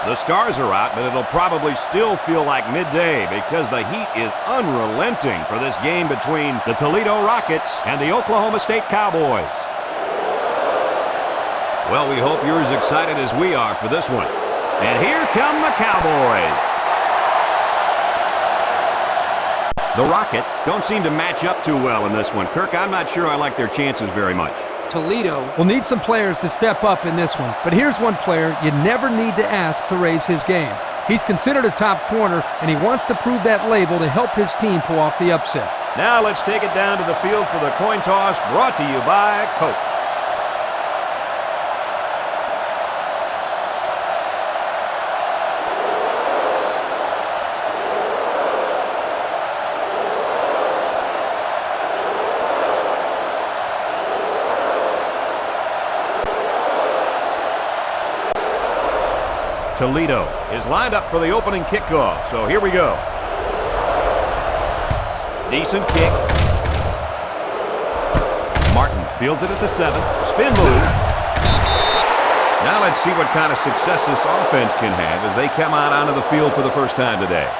The stars are out, but it'll probably still feel like midday because the heat is unrelenting for this game between the Toledo Rockets and the Oklahoma State Cowboys. Well, we hope you're as excited as we are for this one. And here come the Cowboys. The Rockets don't seem to match up too well in this one. Kirk, I'm not sure I like their chances very much. Toledo will need some players to step up in this one. But here's one player you never need to ask to raise his game. He's considered a top corner, and he wants to prove that label to help his team pull off the upset. Now let's take it down to the field for the coin toss, brought to you by Coke. Toledo is lined up for the opening kickoff, so here we go. Decent kick. Martin fields it at the 7. Spin move. Now let's see what kind of success this offense can have as they come out onto the field for the first time today.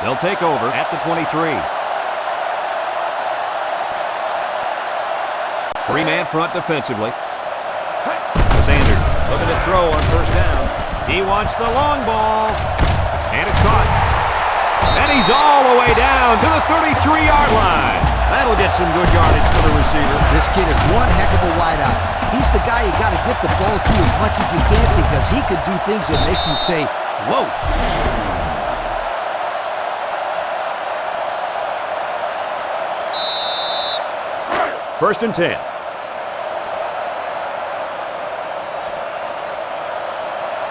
They'll take over at the 23. Three-man front defensively. Sanders looking to throw on first down. He wants the long ball. And it's caught. And he's all the way down to the 33-yard line. That'll get some good yardage for the receiver. This kid is one heck of a wideout. He's the guy you got to get the ball to as much as you can because he could do things that make you say, whoa. First and 10.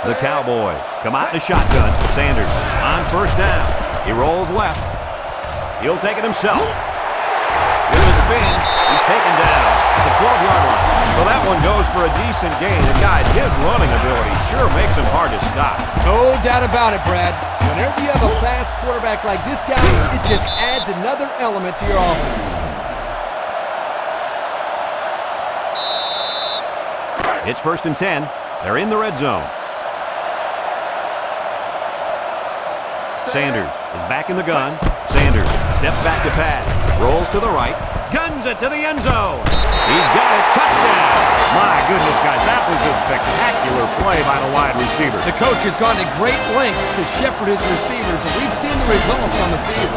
The Cowboys come out in the shotgun. Sanders on first down. He rolls left. He'll take it himself. With a spin, he's taken down at the 12-yard line. So that one goes for a decent gain. And guys, his running ability sure makes him hard to stop. No doubt about it, Brad. Whenever you have a fast quarterback like this guy, it just adds another element to your offense. It's first and 10. They're in the red zone. Sanders is back in the gun. Sanders steps back to pass. Rolls to the right. Guns it to the end zone. He's got it. Touchdown. My goodness, guys, that was a spectacular play by the wide receiver. The coach has gone to great lengths to shepherd his receivers, and we've seen the results on the field.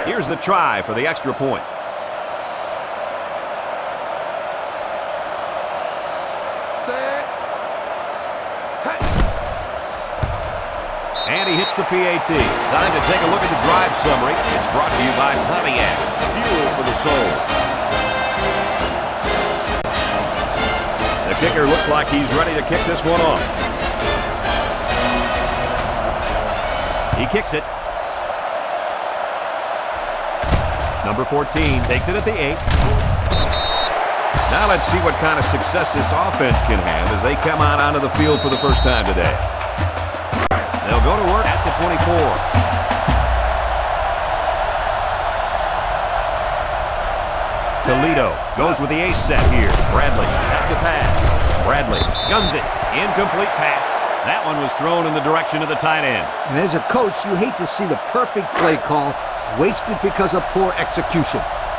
Here's the try for the extra point. And he hits the PAT. Time to take a look at the drive summary. It's brought to you by Pontiac. Fuel for the soul. The kicker looks like he's ready to kick this one off. He kicks it. Number 14 takes it at the 8. Now let's see what kind of success this offense can have as they come out onto the field for the first time today. They'll go to work at the 24. Toledo goes with the ace set here. Bradley has to pass. Bradley guns it. Incomplete pass. That one was thrown in the direction of the tight end. And as a coach, you hate to see the perfect play call wasted because of poor execution.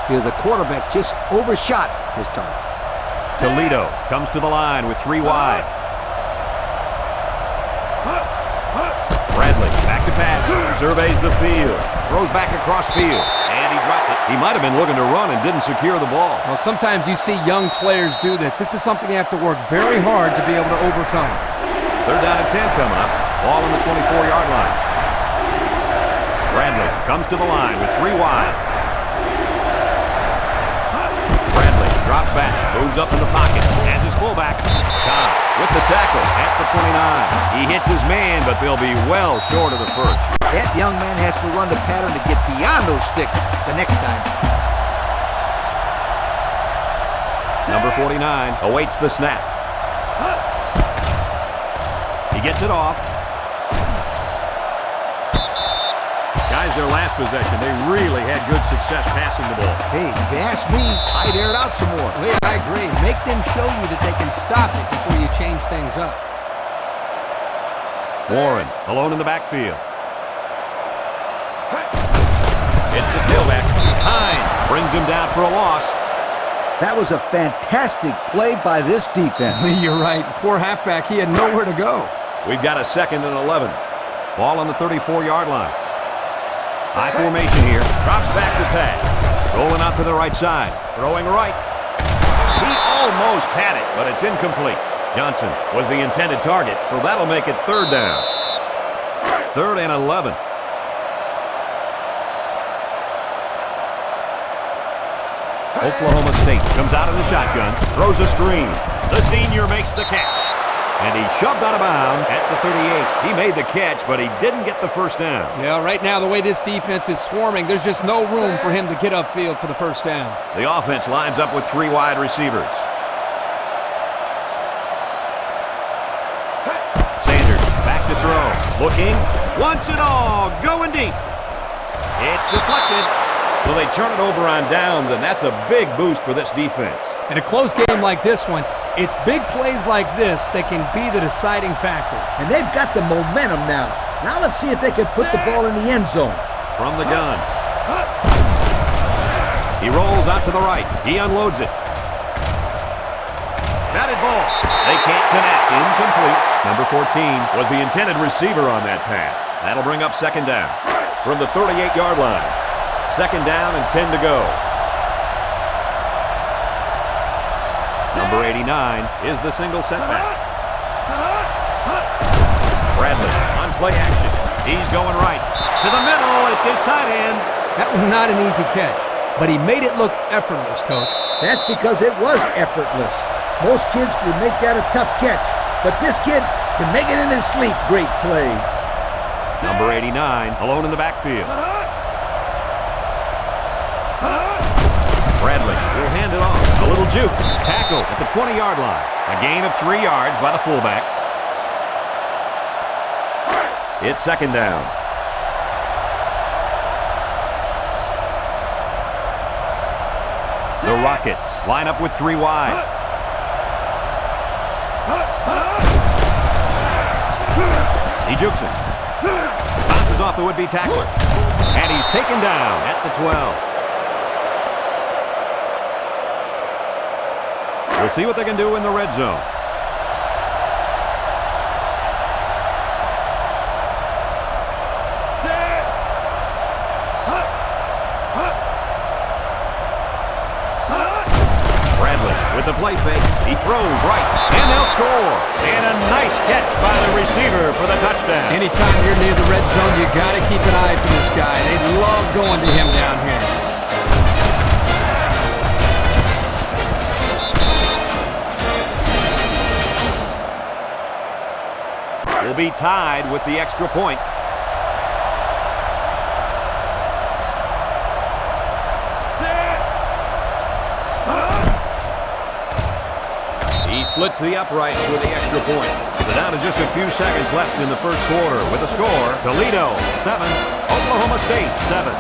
Here, the quarterback just overshot his target. Toledo comes to the line with 3 wide. Bradley back to pass. Surveys the field. Throws back across field. And he dropped it. He might have been looking to run and didn't secure the ball. Well, sometimes you see young players do this. This is something they have to work very hard to be able to overcome. They're down at 10 coming up. Ball on the 24-yard line. Bradley comes to the line with 3 wide. Bradley drops back, moves up in the pocket, has his fullback. Cobb with the tackle at the 29. He hits his man, but they'll be well short of the first. That young man has to run the pattern to get beyond those sticks the next time. Number 49 awaits the snap. gets it off. Guys, their last possession, they really had good success passing the ball. Hey, if you ask me, I'd air it out some more. Lee, I agree. Make them show you that they can stop it before you change things up. Warren, alone in the backfield. It's the tailback. Hines brings him down for a loss. That was a fantastic play by this defense. Lee, you're right. Poor halfback. He had nowhere to go. We've got a 2nd and 11. Ball on the 34-yard line. High formation here. Drops back to pass. Rolling out to the right side. Throwing right. He almost had it, but it's incomplete. Johnson was the intended target, so that'll make it 3rd down. 3rd and 11. Oklahoma State comes out of the shotgun, throws a screen. The senior makes the catch. And he shoved out of bounds at the 38. He made the catch, but he didn't get the 1st down. Yeah, right now, the way this defense is swarming, there's just no room for him to get upfield for the 1st down. The offense lines up with 3 wide receivers. Sanders back to throw. Looking. Wants it all. Going deep. It's deflected. So they turn it over on downs, and that's a big boost for this defense. In a close game like this one, it's big plays like this that can be the deciding factor. And they've got the momentum now. Now let's see if they can put the ball in the end zone. From the gun. He rolls out to the right. He unloads it. Batted ball. They can't connect. Incomplete. Number 14 was the intended receiver on that pass. That'll bring up 2nd down from the 38-yard line. 2nd down and 10 to go. Number 89 is the single setback. Bradley on play action. He's going right. To the middle. It's his tight end. That was not an easy catch, but he made it look effortless, Coach. That's because it was effortless. Most kids would make that a tough catch, but this kid can make it in his sleep. Great play. Number 89 alone in the backfield. Bradley will hand it off. A little juke. Tackle at the 20-yard line. A gain of 3 yards by the fullback. It's 2nd down. The Rockets line up with 3 wide. He jukes it. Bounces off the would-be tackler. And he's taken down at the 12. We'll see what they can do in the red zone. Bradley with the play fake. He throws right, and they'll score. And a nice catch by the receiver for the touchdown. Anytime you're near the red zone, you got to keep an eye for this guy. They love going to him down here. Will be tied with the extra point. He splits the uprights with the extra point. So down to just a few seconds left in the 1st quarter with a score. Toledo 7, Oklahoma State 7.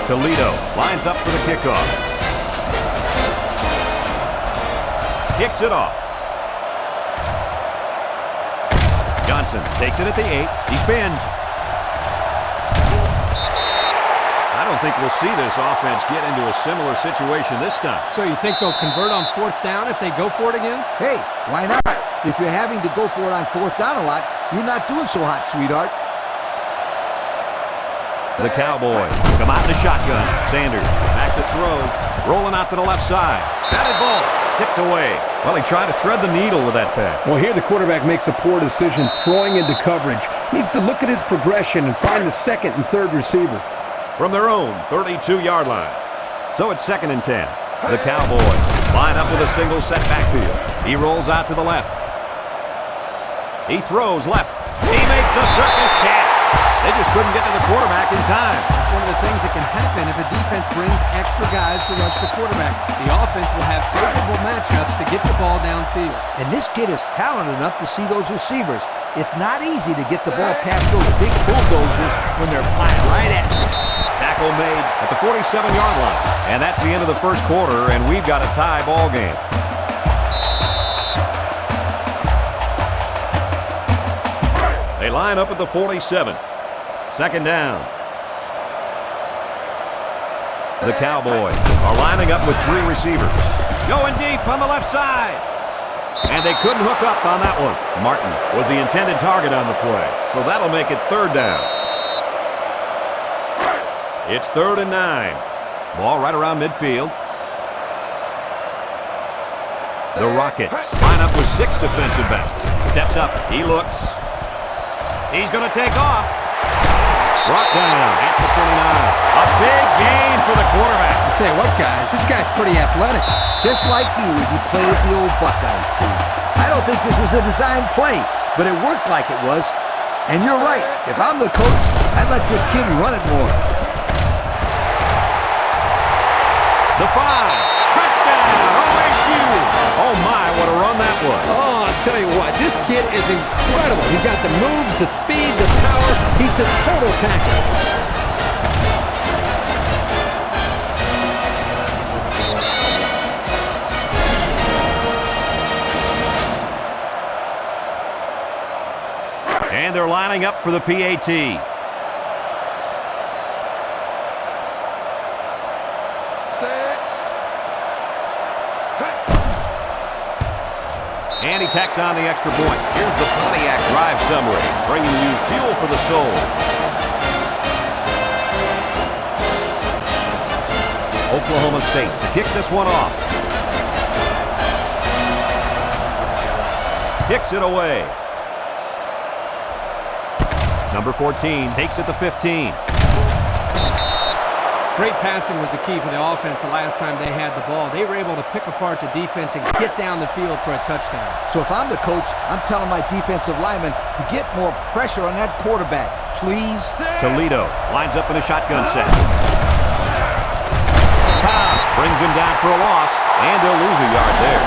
Toledo lines up for the kickoff. Kicks it off. Johnson takes it at the 8. He spins. I don't think we'll see this offense get into a similar situation this time. So you think they'll convert on 4th down if they go for it again? Hey, why not? If you're having to go for it on 4th down a lot, you're not doing so hot, sweetheart. The Cowboys come out in the shotgun. Sanders back to throw. Rolling out to the left side. Batted ball. Tipped away. Well, he tried to thread the needle with that pass. Well, here the quarterback makes a poor decision throwing into coverage. Needs to look at his progression and find the 2nd and 3rd receiver. From their own 32-yard line. So it's 2nd and 10. The Cowboys line up with a single set backfield. He rolls out to the left. He throws left. He makes a circus catch. They just couldn't get to the quarterback in time. That's one of the things that can happen if a defense brings extra guys to rush the quarterback. The offense will have favorable matchups to get the ball downfield. And this kid is talented enough to see those receivers. It's not easy to get the ball past those big bulldozers when they're flying right at you. Tackle made at the 47-yard line. And that's the end of the first quarter, and we've got a tie ball game. They line up at the 47. Second down. The Cowboys are lining up with 3 receivers. Going deep on the left side. And they couldn't hook up on that one. Martin was the intended target on the play. So that'll make it third down. It's 3rd and 9. Ball right around midfield. The Rockets line up with 6 defensive backs. Steps up. He looks. He's going to take off. Brought down at the 29. A big gain for the quarterback. I'll tell you what, guys, this guy's pretty athletic. Just like you when you played at the old Buckeyes, Steve. I don't think this was a design play, but it worked like it was. And you're right. If I'm the coach, I'd let this kid run it more. The 5. Touchdown, OSU. Oh, my, what a run that was. Oh, I'll tell you what, this kid is incredible. He's got the moves, the speed, the power. He's the total package. And they're lining up for the PAT. And he tacks on the extra point. Here's the Pontiac drive summary, bringing you fuel for the soul. Oklahoma State to kick this one off. Kicks it away. Number 14 takes it to 15. Great passing was the key for the offense the last time they had the ball. They were able to pick apart the defense and get down the field for a touchdown. So if I'm the coach, I'm telling my defensive linemen to get more pressure on that quarterback. Please. Toledo lines up in a shotgun set. Cobb brings him down for a loss, and they'll lose a yard there.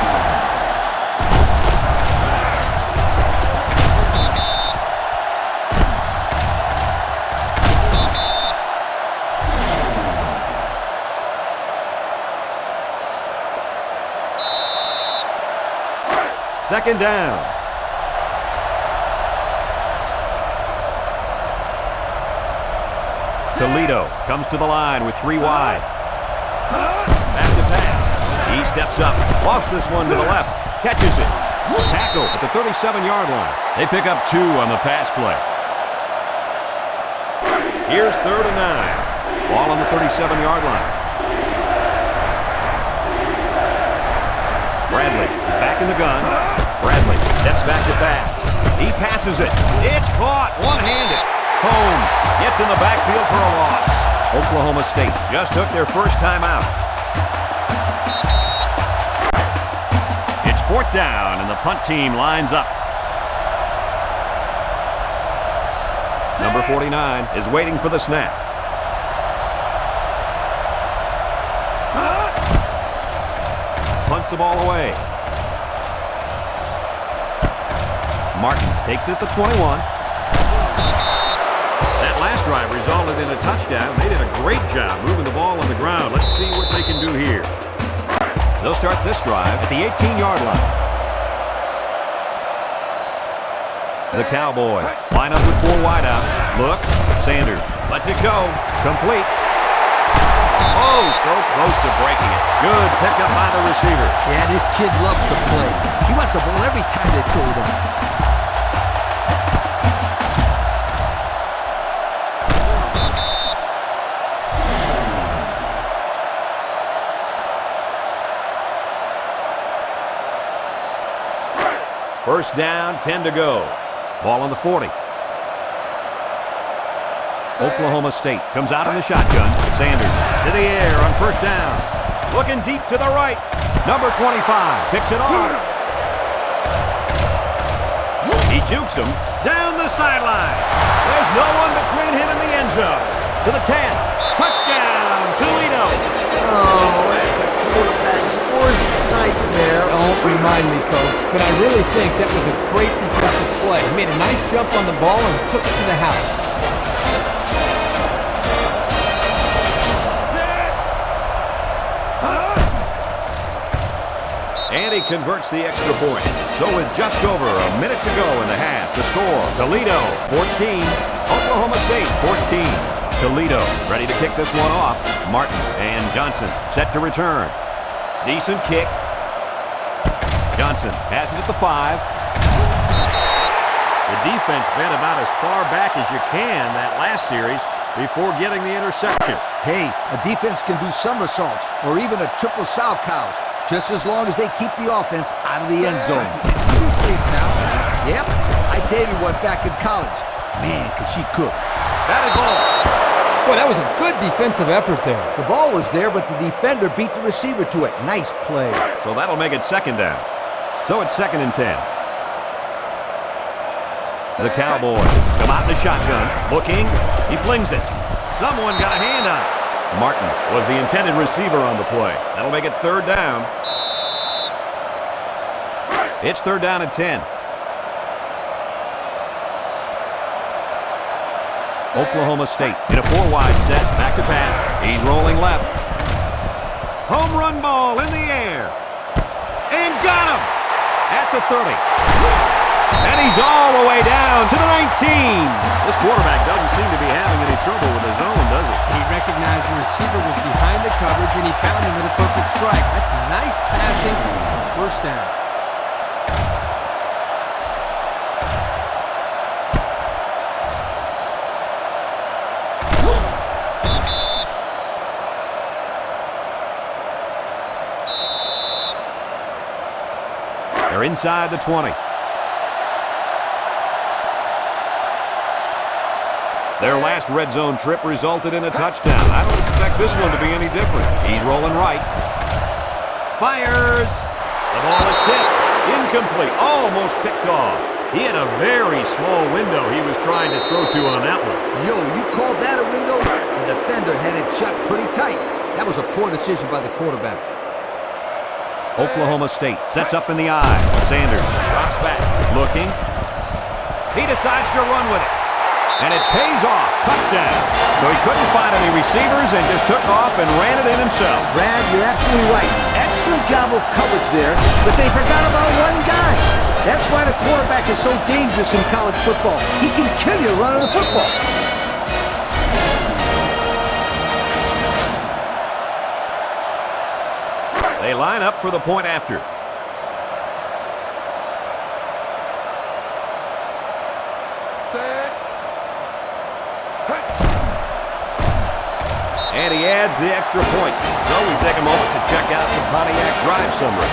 Second down. Toledo comes to the line with 3 wide. Back to pass. He steps up. Lofts this one to the left. Catches it. Tackle at the 37-yard line. They pick up 2 on the pass play. Here's 3rd and 9. Ball on the 37-yard line. Bradley is back in the gun. Bradley steps back to pass. He passes it. It's caught one-handed. Holmes gets in the backfield for a loss. Oklahoma State just took their first time out. It's 4th down, and the punt team lines up. Number 49 is waiting for the snap. Punts the ball away. Martin takes it at the 21. That last drive resulted in a touchdown. They did a great job moving the ball on the ground. Let's see what they can do here. They'll start this drive at the 18-yard line. The Cowboys line up with 4 wide out. Looks. Sanders lets it go. Complete. Oh, so close to breaking it. Good pickup by the receiver. Yeah, this kid loves to play. He wants the ball every time they throw it up. First down, 10 to go. Ball on the 40. Oklahoma State comes out in the shotgun. Sanders to the air on first down. Looking deep to the right. Number 25 picks it off. He He jukes him down the sideline. There's no one between him and the end zone. To the 10. Touchdown, Toledo. Oh, that's a quarterback's worst nightmare. Don't remind me, Coach, but I really think that was a great defensive play. He made a nice jump on the ball and took it to the house. And he converts the extra point. So with just over a minute to go in the half, the score, Toledo 14, Oklahoma State 14. Toledo ready to kick this one off. Martin and Johnson set to return. Decent kick. Johnson has it at the 5. The defense been about as far back as you can that last series before getting the interception. Hey, a defense can do somersaults or even a triple sow cows, just as long as they keep the offense out of the end zone. Did you say Sal? Yep, I dated one back in college. Man, could she cook. Batted ball. Boy, that was a good defensive effort there. The ball was there, but the defender beat the receiver to it. Nice play. So that'll make it second down. So it's 2nd and 10. The Cowboys come out in the shotgun. Looking. He flings it. Someone got a hand on it. Martin was the intended receiver on the play. That'll make it 3rd down. It's 3rd down and 10. Oklahoma State in a 4-wide set. Back to pass. He's rolling left. Home run ball in the air. And got him at the 30. And he's all the way down to the 19. This quarterback doesn't seem to be having any trouble with his zone, does he? He recognized the receiver was behind the coverage, and he found him with a perfect strike. That's nice passing. 1st down. They're inside the 20. Their last red zone trip resulted in a touchdown. I don't expect this one to be any different. He's rolling right. Fires. The ball is tipped. Incomplete. Almost picked off. He had a very small window he was trying to throw to on that one. Yo, you called that a window? The defender had it shut pretty tight. That was a poor decision by the quarterback. Oklahoma State sets up in the eye. Sanders drops back. Looking. He decides to run with it. And it pays off. Touchdown. So he couldn't find any receivers and just took off and ran it in himself. Brad, you're absolutely right. Excellent job of coverage there, but they forgot about one guy. That's why the quarterback is so dangerous in college football. He can kill you running the football. They line up for the point after. And he adds the extra point. So we take a moment to check out the Pontiac drive summary.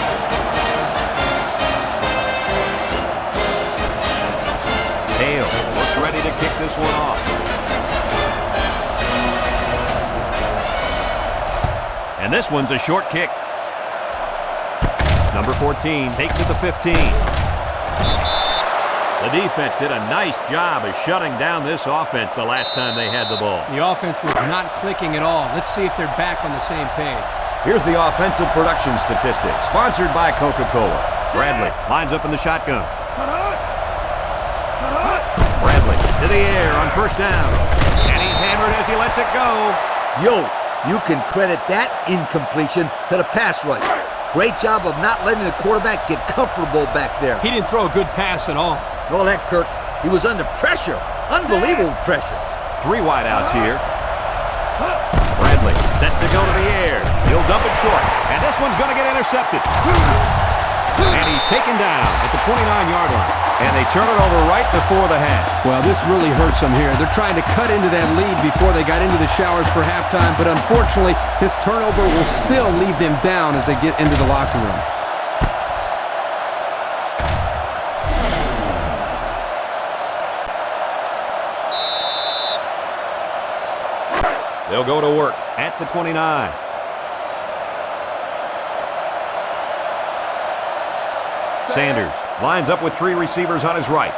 Hale looks ready to kick this one off. And this one's a short kick. Number 14 takes it to 15. The defense did a nice job of shutting down this offense the last time they had the ball. The offense was not clicking at all. Let's see if they're back on the same page. Here's the offensive production statistics, sponsored by Coca-Cola. Bradley lines up in the shotgun. Bradley to the air on 1st down. And he's hammered as he lets it go. Yo, you can credit that incompletion to the pass rush. Great job of not letting the quarterback get comfortable back there. He didn't throw a good pass at all. All that, Kirk. He was under pressure. Unbelievable pressure. 3 wideouts here. Bradley set to go to the air. He'll dump it short. And this one's going to get intercepted. And he's taken down at the 29-yard line. And they turn it over right before the half. Well, this really hurts them here. They're trying to cut into that lead before they got into the showers for halftime. But unfortunately, this turnover will still leave them down as they get into the locker room. They'll go to work at the 29. Sanders lines up with 3 receivers on his right.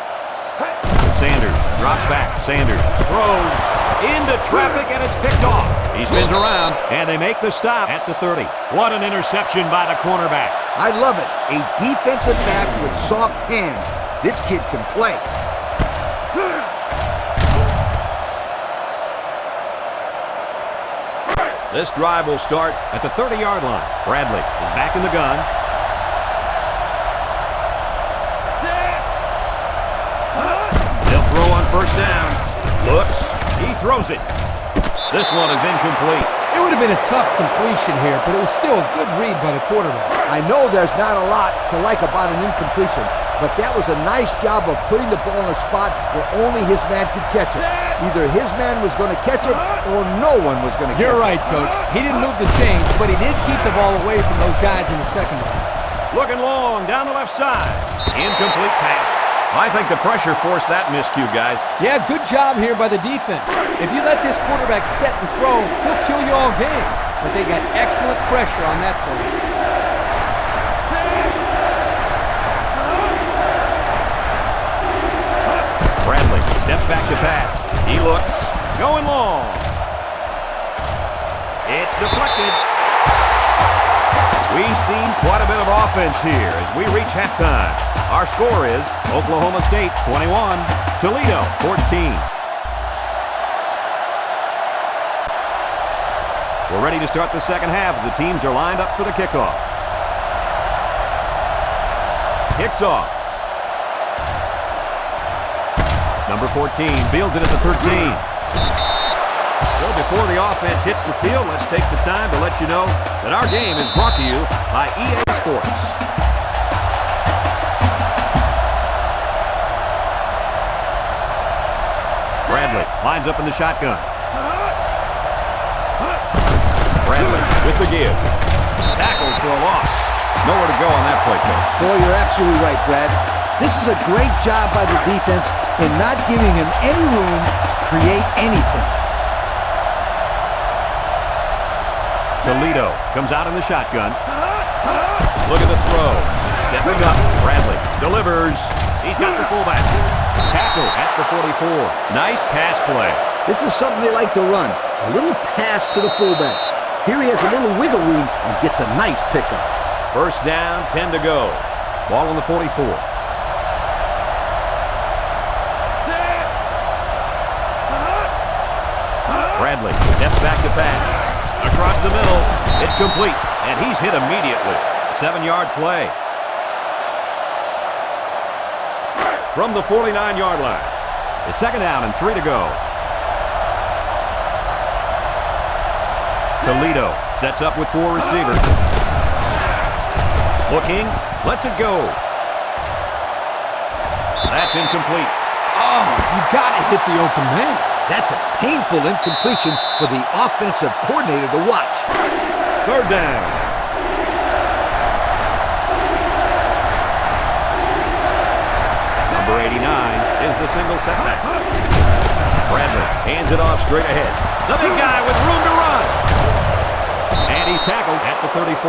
Sanders drops back. Sanders throws into traffic, and it's picked off. He spins around, and they make the stop at the 30. What an interception by the cornerback. I love it. A defensive back with soft hands. This kid can play. This drive will start at the 30-yard line. Bradley is back in the gun. They'll throw on first down. Looks. He throws it. This one is incomplete. It would have been a tough completion here, but it was still a good read by the quarterback. I know there's not a lot to like about an incompletion, but that was a nice job of putting the ball in a spot where only his man could catch it. Either his man was going to catch it or no one was going to catch it. You're right, Coach. He didn't move the chains, but he did keep the ball away from those guys in the secondary. Looking long down the left side. Incomplete pass. I think the pressure forced that miscue, guys. Yeah, good job here by the defense. If you let this quarterback set and throw, he'll kill you all game. But they got excellent pressure on that play. Bradley steps back to pass. He looks. Going long. It's deflected. We've seen quite a bit of offense here as we reach halftime. Our score is Oklahoma State 21, Toledo 14. We're ready to start the second half as the teams are lined up for the kickoff. Kicks off. Number 14 fields it at the 13. So before the offense hits the field, let's take the time to let you know that our game is brought to you by EA Sports. Bradley lines up in the shotgun. Bradley with the give. Tackled for a loss. Nowhere to go on that play, Coach. Boy, you're absolutely right, Brad. This is a great job by the defense in not giving him any room to create anything. Toledo comes out in the shotgun. Look at the throw. Stepping up. Bradley delivers. He's got the fullback. Tackle at the 44. Nice pass play. This is something they like to run. A little pass to the fullback. Here he has a little wiggle room and gets a nice pickup. First down, 10 to go. Ball on the 44. Bradley steps back to pass. Across the middle. It's complete, and he's hit immediately. 7-yard play. From the 49-yard line. It's second down and 3 to go. Toledo sets up with 4 receivers. Looking, lets it go. That's incomplete. Oh, you got to hit the open man. That's a painful incompletion for the offensive coordinator to watch. Third down. Number 89 is the single setback. Bradley hands it off straight ahead. The big guy with room to run. And he's tackled at the 34.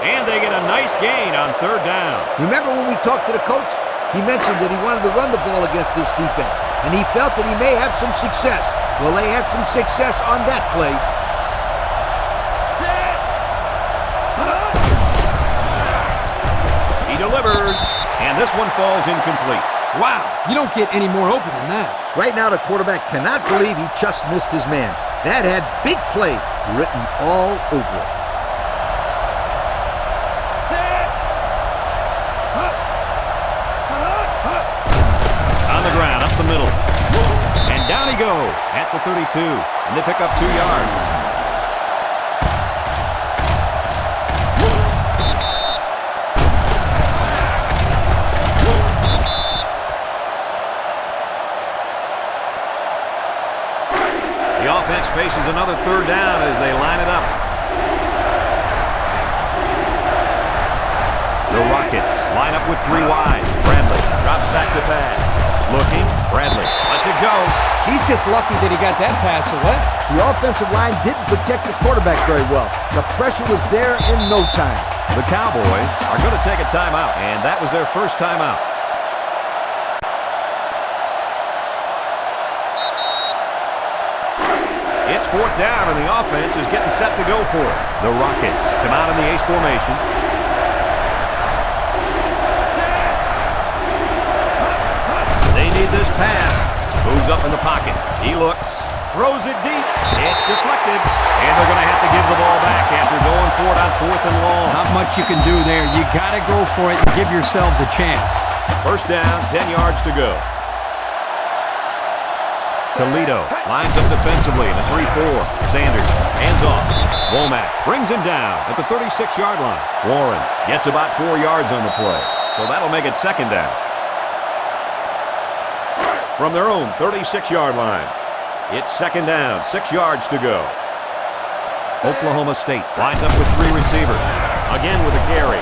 And they get a nice gain on third down. Remember when we talked to the coach? He mentioned that he wanted to run the ball against this defense, and he felt that he may have some success. Well, they had some success on that play. He delivers, and this one falls incomplete. Wow, you don't get any more open than that. Right now, the quarterback cannot believe he just missed his man. That had big play written all over it. On the ground, up the middle. And down he goes at the 32. And they pick up 2 yards. The offense faces another third down as they line it up. The Rockets line up with 3 wide. Bradley drops back to pass. Looking, Bradley lets it go. He's just lucky that he got that pass away. The offensive line didn't protect the quarterback very well. The pressure was there in no time. The Cowboys are going to take a timeout, and that was their first timeout. It's fourth down, and the offense is getting set to go for it. The Rockets come out in the ace formation. They need this pass. Moves up in the pocket. He looks. Throws it deep. It's deflected. And they're going to have to give the ball back after going for it on fourth and long. Not much you can do there. You got to go for it and give yourselves a chance. First down, 10 yards to go. Toledo lines up defensively in a 3-4. Sanders hands off. Womack brings him down at the 36-yard line. Warren gets about 4 yards on the play. So that'll make it second down. From their own 36-yard line. It's second down, 6 yards to go. Oklahoma State lines up with 3 receivers. Again with a carry.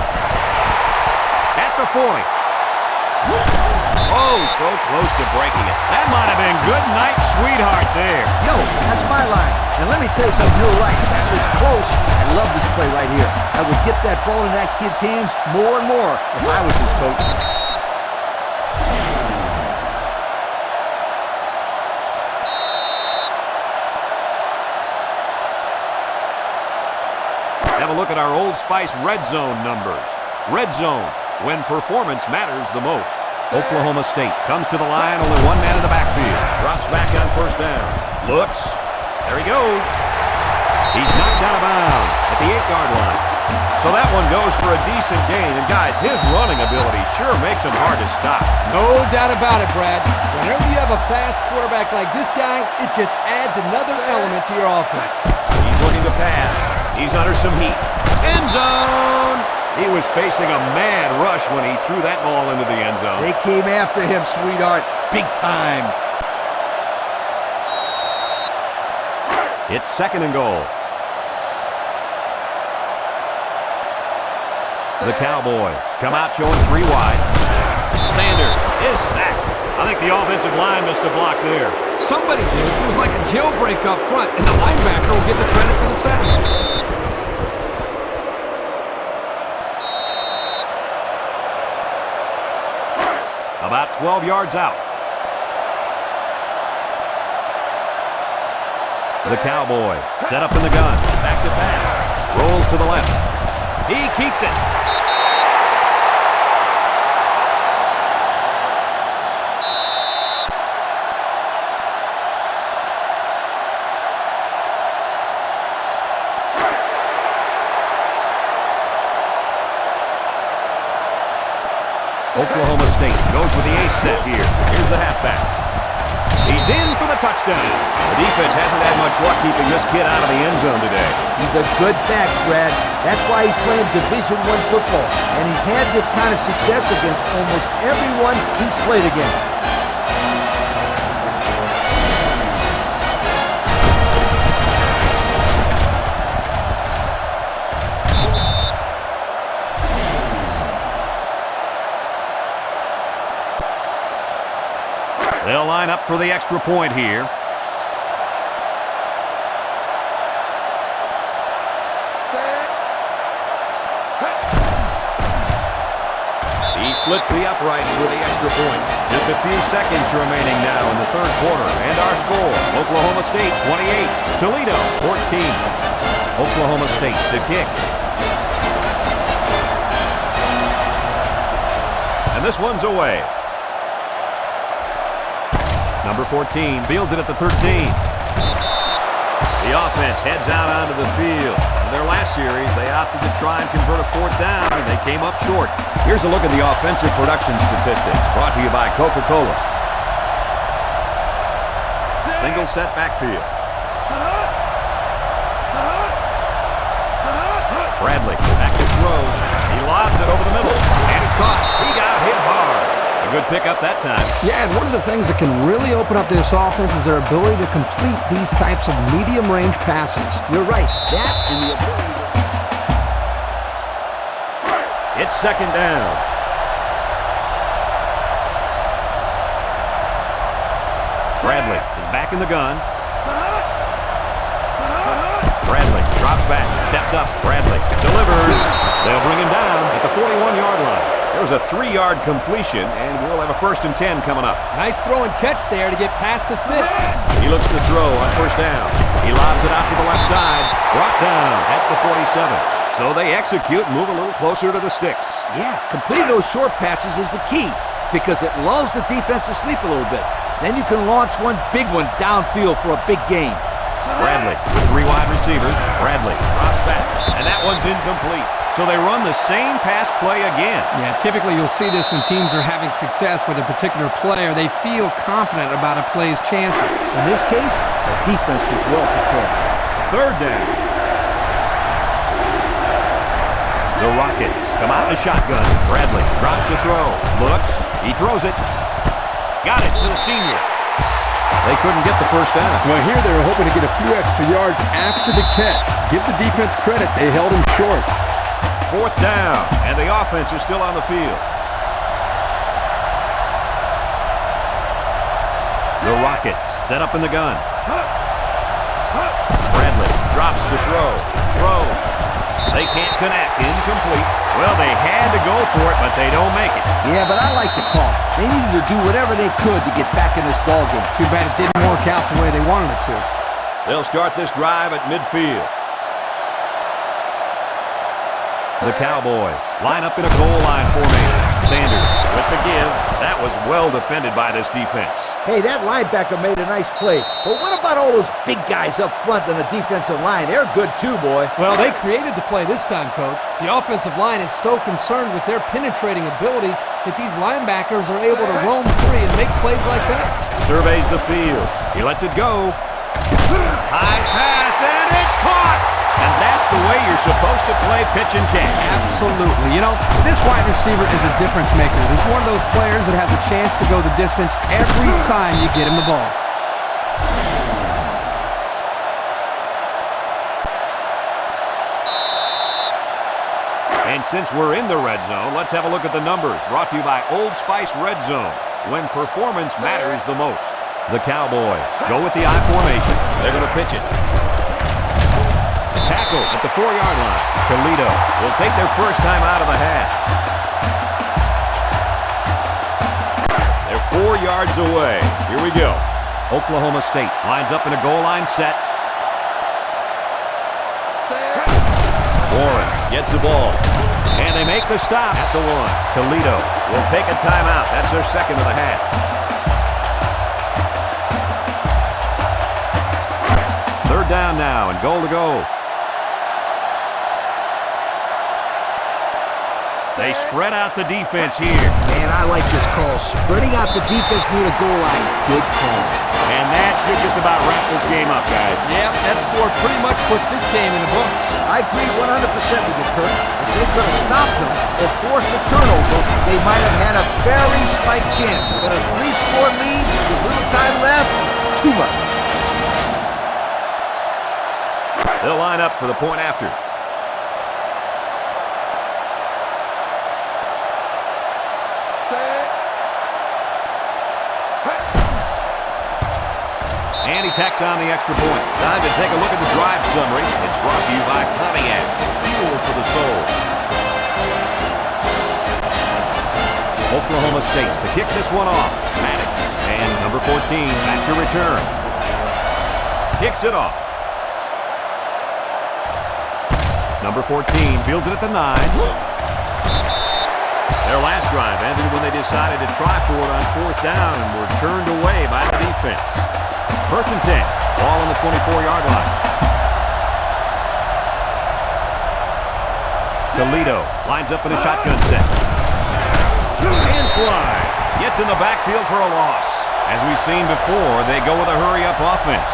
At the 40. Oh, so close to breaking it. That might have been good night, sweetheart there. Yo, that's my line. And let me tell you something, you're right. That was close. I love this play right here. I would get that ball in that kid's hands more and more if I was his coach. Have a look at our Old Spice Red Zone numbers. Red Zone, when performance matters the most. Oklahoma State comes to the line, only one man in the backfield. Drops back on first down. Looks. There he goes. He's knocked out of bounds at the 8-yard line. So that one goes for a decent gain. And guys, his running ability sure makes him hard to stop. No doubt about it, Brad. Whenever you have a fast quarterback like this guy, it just adds another element to your offense. He's looking to pass. He's under some heat. End zone! He was facing a mad rush when he threw that ball into the end zone. They came after him, sweetheart. Big time. It's second and goal. The Cowboys come out showing 3 wide. Sanders is sacked. I think the offensive line missed a block there. Somebody did. It was like a jailbreak up front, and the linebacker will get the credit for the sack. About 12 yards out. The Cowboys set up in the gun. Back to pass. Rolls to the left. He keeps it. Oklahoma State goes with the ace set here. Here's the halfback. He's in for the touchdown. The defense hasn't had much luck keeping this kid out of the end zone today. He's a good back, Brad. That's why he's playing Division I football. And he's had this kind of success against almost everyone he's played against. They'll line up for the extra point here. He splits the uprights for the extra point. Just a few seconds remaining now in the third quarter. And our score, Oklahoma State 28, Toledo 14. Oklahoma State to kick. And this one's away. Number 14 fields it at the 13. The offense heads out onto the field. In their last series, they opted to try and convert a fourth down, and they came up short. Here's a look at the offensive production statistics, brought to you by Coca-Cola. Single set backfield. Bradley back to throw. He lobs it over the middle, and it's caught. He got hit hard. A good pickup that time. Yeah, and one of the things that can really open up this offense is their ability to complete these types of medium-range passes. You're right. That and the ability to... It's second down. Bradley is back in the gun. Bradley drops back, steps up. Bradley delivers. They'll bring him down at the 41-yard line. There was a 3-yard completion, and we'll have a 1st and 10 coming up. Nice throw and catch there to get past the stick. He looks to throw on first down. He lobs it out to the left side. Brought down at the 47. So they execute and move a little closer to the sticks. Yeah, completing those short passes is the key because it lulls the defense to sleep a little bit. Then you can launch one big one downfield for a big gain. Bradley with 3 wide receivers. Bradley drops back, and that one's incomplete. So they run the same pass play again. Yeah, typically you'll see this when teams are having success with a particular player. They feel confident about a play's chances. In this case, the defense was well prepared. Third down. The Rockets come out in the shotgun. Bradley drops to throw. Looks. He throws it. Got it to the senior. They couldn't get the first down. Well, here they were hoping to get a few extra yards after the catch. Give the defense credit. They held him short. Fourth down, and the offense is still on the field. The Rockets set up in the gun. Bradley drops to throw. They can't connect. Incomplete. Well, they had to go for it, but they don't make it. Yeah, but I like the call. They needed to do whatever they could to get back in this ballgame. Too bad it didn't work out the way they wanted it to. They'll start this drive at midfield. The Cowboys line up in a goal line formation. Sanders with the give. That was well defended by this defense. Hey, that linebacker made a nice play. But what about all those big guys up front on the defensive line? They're good too, boy. Well, they created the play this time, Coach. The offensive line is so concerned with their penetrating abilities that these linebackers are able to roam free and make plays like that. Surveys the field. He lets it go. High pass, and it's caught! And that's the way you're supposed to play pitch and catch. Absolutely. You know, this wide receiver is a difference maker. He's one of those players that has a chance to go the distance every time you get him the ball. And since we're in the red zone, let's have a look at the numbers. Brought to you by Old Spice Red Zone, when performance matters the most. The Cowboys go with the I formation. They're going to pitch it. Tackle at the 4-yard line. Toledo will take their first time out of the half. They're 4 yards away. Here we go. Oklahoma State lines up in a goal line set. Warren gets the ball. And they make the stop at the 1. Toledo will take a timeout. That's their second of the half. Third down now and goal to go. They spread out the defense here. Man, I like this call. Spreading out the defense near the goal line. Good call. And that should just about wrap this game up, guys. Yeah, that score pretty much puts this game in the books. I agree 100% with you, Kurt. If they could have stopped them or forced a turnover, they might have had a very slight chance. But a 3-score lead with little time left, too much. They'll line up for the point after. And he tacks on the extra point. Time to take a look at the drive summary. It's brought to you by Pontiac. Fuel for the soul. Oklahoma State to kick this one off. Maddox and number 14 back to return. Kicks it off. Number 14 fields it at the 9. Their last drive ended when they decided to try for it on 4th down and were turned away by the defense. First and 10. Ball on the 24-yard line. Toledo lines up in a shotgun set. And fly. Gets in the backfield for a loss. As we've seen before, they go with a hurry-up offense.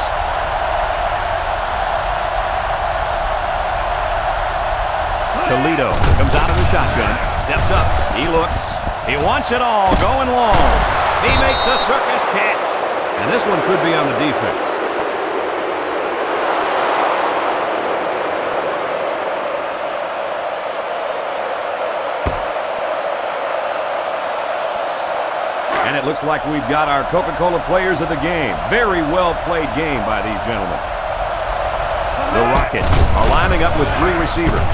Toledo comes out of the shotgun. Steps up. He looks. He wants it all. Going long. He makes a circus catch. And this one could be on the defense. And it looks like we've got our Coca-Cola players of the game. Very well played game by these gentlemen. The Rockets are lining up with 3 receivers.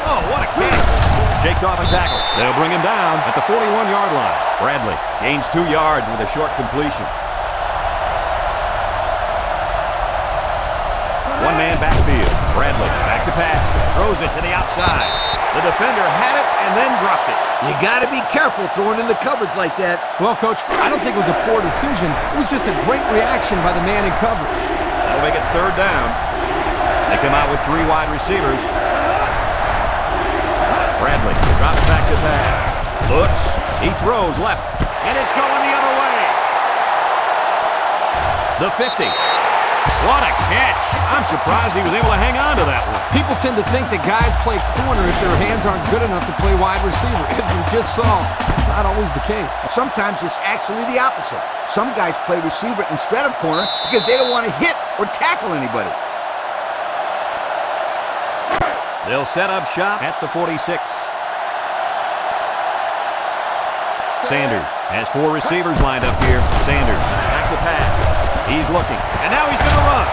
Oh, what a catch. Shakes off a tackle. They'll bring him down at the 41-yard line. Bradley gains 2 yards with a short completion. One-man backfield. Bradley back to pass. Throws it to the outside. The defender had it and then dropped it. You got to be careful throwing into coverage like that. Well, Coach, I don't think it was a poor decision. It was just a great reaction by the man in coverage. That'll make it third down. They come out with 3 wide receivers. Bradley drops back to pass. Looks. He throws left. And it's going the other way. The 50. What a catch. I'm surprised he was able to hang on to that one. People tend to think that guys play corner if their hands aren't good enough to play wide receiver. As we just saw, it's not always the case. Sometimes it's actually the opposite. Some guys play receiver instead of corner because they don't want to hit or tackle anybody. They'll set up shop at the 46. Sanders has 4 receivers lined up here. Sanders back to pass. He's looking, and now he's going to run.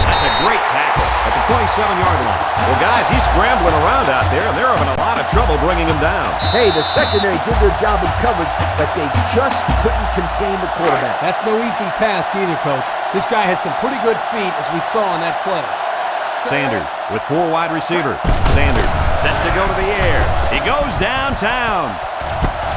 That's a great tackle at the 27-yard line. Well, guys, he's scrambling around out there, and they're having a lot of trouble bringing him down. Hey, the secondary did their job in coverage, but they just couldn't contain the quarterback. That's no easy task either, Coach. This guy has some pretty good feet, as we saw on that play. Sanders with 4 wide receivers. Sanders set to go to the air. He goes downtown.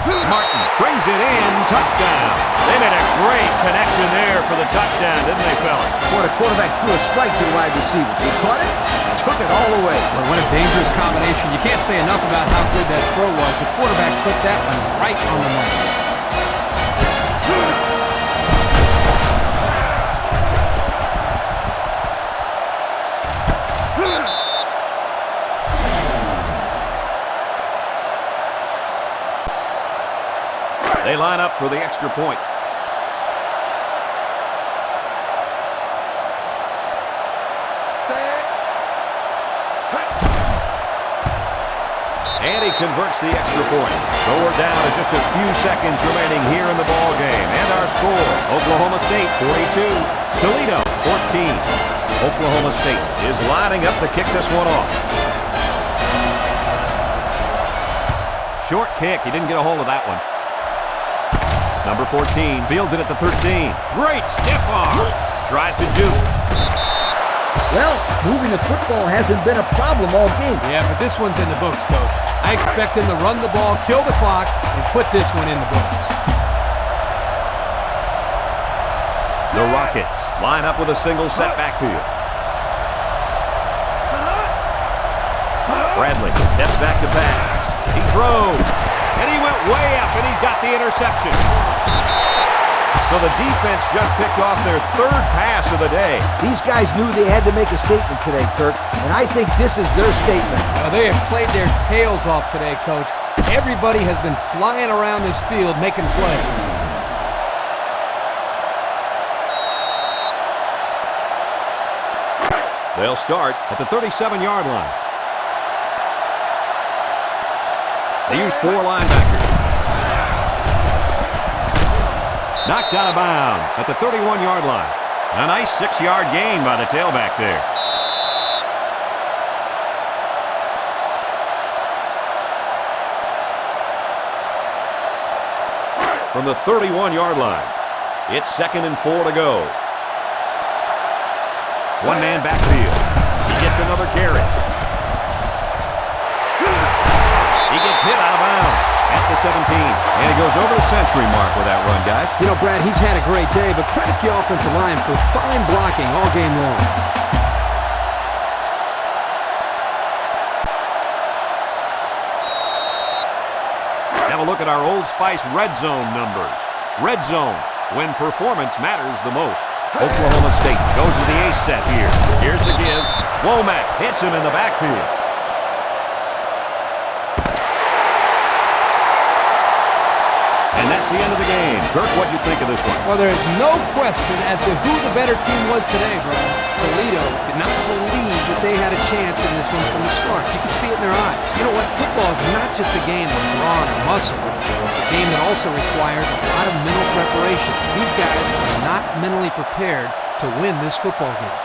Martin brings it in. Touchdown. They made a great connection there for the touchdown, didn't they, fella? Boy, the quarterback threw a strike to the wide receiver. He caught it, took it all the way. Well, what a dangerous combination. You can't say enough about how good that throw was. The quarterback put that one right on the money. They line up for the extra point. And he converts the extra point. So we're down to just a few seconds remaining here in the ball game. And our score, Oklahoma State 42, Toledo 14. Oklahoma State is lining up to kick this one off. Short kick. He didn't get a hold of that one. Number 14 fields it at the 13. Great stiff arm. Tries to juke. Well, moving the football hasn't been a problem all game. Yeah, but this one's in the books, Coach. I expect him to run the ball, kill the clock, and put this one in the books. The Rockets line up with a single set backfield. Bradley steps back to pass. He throws. And he went way up, and he's got the interception. So the defense just picked off their 3rd pass of the day. These guys knew they had to make a statement today, Kirk, and I think this is their statement. They have played their tails off today, Coach. Everybody has been flying around this field making plays. They'll start at the 37-yard line. They use 4 linebackers. Knocked out of bounds at the 31-yard line. A nice 6-yard gain by the tailback there. From the 31-yard line, it's 2nd and 4 to go. One-man backfield. He gets another carry. He gets hit out of bounds at the 17. And he goes over the century mark with that run, guys. You know, Brad, he's had a great day, but credit the offensive line for fine blocking all game long. Have a look at our Old Spice red zone numbers. Red zone, when performance matters the most. Oklahoma State goes to the ace set here. Here's the give. Womack hits him in the backfield. And that's the end of the game. Kirk, what'd you think of this one? Well, there is no question as to who the better team was today, Brad. Toledo did not believe that they had a chance in this one from the start. You can see it in their eyes. You know what? Football is not just a game of brawn or muscle. It's a game that also requires a lot of mental preparation. These guys are not mentally prepared to win this football game.